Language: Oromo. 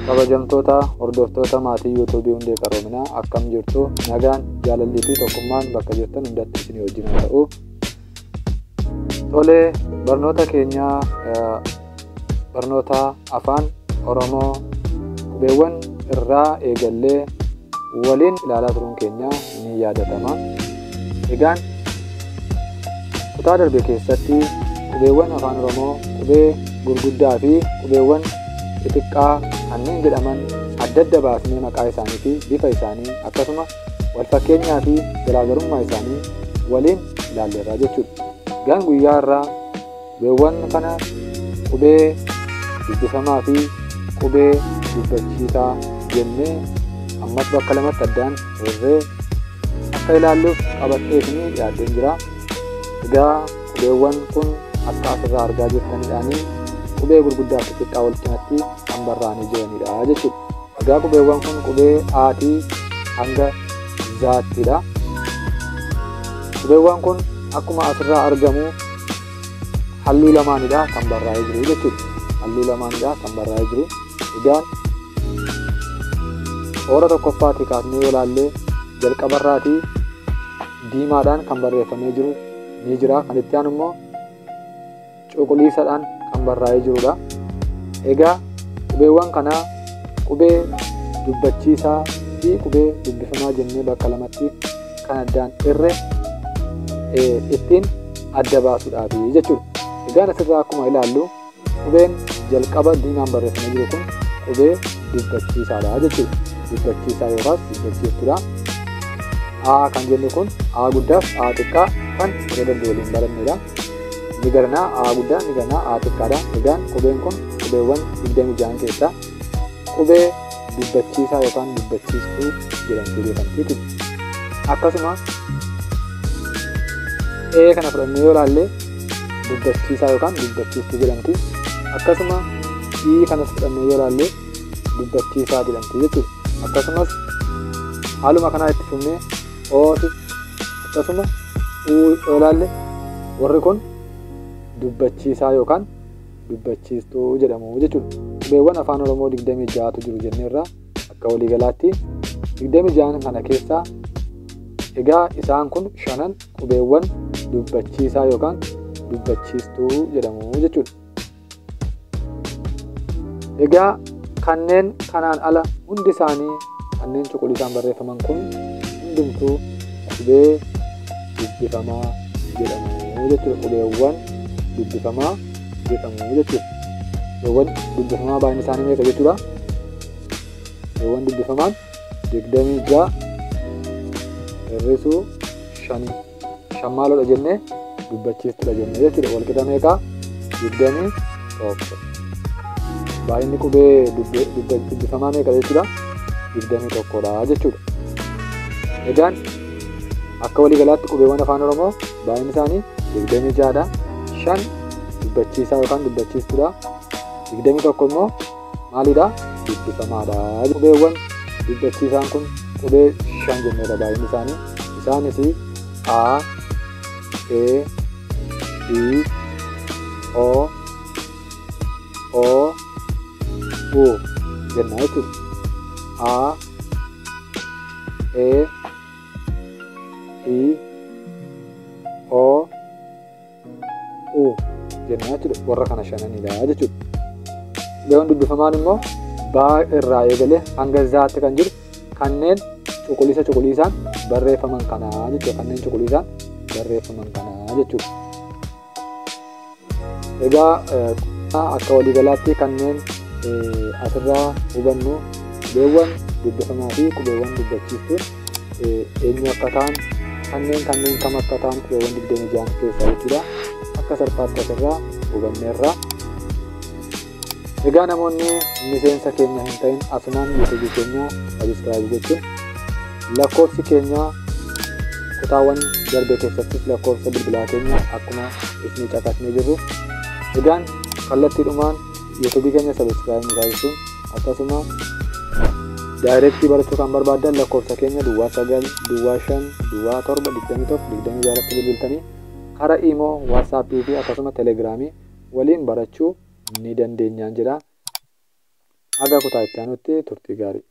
kabajamtoota hordoftoota maatii YouTube hundee qaroominaa akkam jirtu nagaan jaalallii fi tokkummaan bakka jirtan hundatti isin wajjin ta'u. Tole barnoota keenya barnoota afaan Oromoo qubeewwan irraa eegallee waliin ilaalaa turuun keenya ni yaadatama. Egaan kutaa darbe keessatti qubeewwan afaan Oromoo qubee gurguddaa fi qubeewwan xixiqqaa kanneen jedhaman adda adda baasnee maqaa isaanii fi bifa isaanii akkasuma wal fakkeenyaa fi garaagarummaa isaanii waliin ilaalleerra jechuudha. Egaan guyyaa irraa qubeewwan kana qubee dubbifamaa fi qubee dubbachiisaa jennee ammas bakka lamatti addaan hirree akka ilaalluuf qabadhee isinii dhiyaateen jira. Egaa qubeewwan kun akka asirraa argaa jirtanidhaanii qubee gurguddaa fi xixiqqaa wal cinatti kan barraa'anii jiranidha jechuudha. Egaa qubeewwan kun qubee aatii hanga zaattidha. Qubeewwan kun akkuma asirraa argamu halluu lamaanidha kan barraa'ee jiru jechuudha. Halluu lamaanidha kan barraa'ee jiru. Egaan toora tokkoffaatii kaasnee yoo ilaalle jalqabarraatii diimaadhaan kan barreeffamee jiru ni jira. Kan itti aanu immoo cuquliisadhaan kan barraa'ee jirudha. Egaa qubeewwan kana qubee dubbachiisaa fi qubee dubbifamaa jennee bakka lamatti kan addaan irre ittiin adda baasuudhaaf jechuudha. Egaan asirraa akkuma ilaallu qubeen jalqaba diimaan barreeffamee jiru kun qubee dubbachiisaadha jechuudha. Dubbachiisaa yookaas dubbachiistuudha. A kan jennu kun A guddaaf A xiqqaa kan yeroo darbe waliin barannedha. Ni garanaa A guddaa ni garanaa A xiqqaadha. Egaan qubeen kun qubeewwan 26 keessaa qubee dubbachiisaa yookaan dubbachiistuu jedhamtee beekamti. Akkasuma E kana fudhannee yoo ilaalle dubbachiisaa yookaan dubbachiistuu jedhamti. Akkasuma I kanas fudhannee yoo ilaalle dubbachiisaa jedhamti jechuudha. Akkasumas haaluma kanaa itti fufnee Ooti akkasuma U yoo ilaalle warri kun dubbachiisaa yookaan dubbachiistuu jedhamu jechuudha. Qubeewwan afaan Oromoo 26tu jiru jenneerra akka waliigalaatti 26 kana keessaa egaa isaan kun shanan qubeewwan dubbachiisaa yookaan dubbachiistuu jedhamu jechuudha. Egaa kanneen kanaan ala hundi isaanii kanneen cuquliisaan barreeffaman kun hundumtuu qubee dubbifamaa jedhamu jechuudha. Qubeewwan dubbifamaa jedhamu jechuudha. Qubeewwan dubbifamaa baay'inni isaanii meeqa jechuudha? Qubeewwan dubbifamaan 26 hir'isuu 5 shammaaloodha jennee dubbachiistuudha jennee jechuudha. Walqixa meeqa? 21. Baay'inni qubee dubbifamaa meeqa jechuudha? 21dha jechuudha. Egaan akka waliigalaatti qubeewwan afaan Oromoo baay'inni isaanii 26dha. 5 dubbachiisaa yookaan dubbachiistuudha. 21 immoo maalidha? Dubbifamaadha. Qubeewwan dubbachiisaan kun qubee 5 jenneedha baay'inni isaanii. Isaanis A, E, I, O, O, U jenna jechuudha. A, E, I, O, U jenna jechuudha. Warra kana shananidha jechuudha. Qubeewwan dubbifamaan immoo baa irraa eegalee hanga zaatti kan jiru kanneen cuquliisaan barreeffaman kanaa jechuudha. Kanneen cuquliisaan barreeffaman kanaa jechuudha. Egaa akka waliigalaatti kanneen asirraa hubannu qubeewwan dubbifamaa fi qubeewwan dubbachiistuu eenyu akka ta'an kanneen kam akka ta'an qubeewwan 26 keessaa jechuudha. Akka salphaatti asirraa hubanneerra. Egaa namoonni miseensa keenya hin ta'in asumaan YouTube keenya subscribe gochuun lakkoofsi keenya kutaawwan darbe keessattis lakkoofsa bilbilaa keenya akkuma isin caqasnee jirru. Egaan kallattiidhumaan YouTube keenya subscribe taasisuun akkasuma daayirektii barachuu kan barbaadan lakkoofsa keenya Duwwaa 9 Duwwaa 5 Duwwaa 7 21 26 bilbiltanii karaa Imo, WhatsApp fi akkasuma Telegram waliin barachuu ni dandeenyaan jira. Haga kutaa itti aanutti turtii gaarii.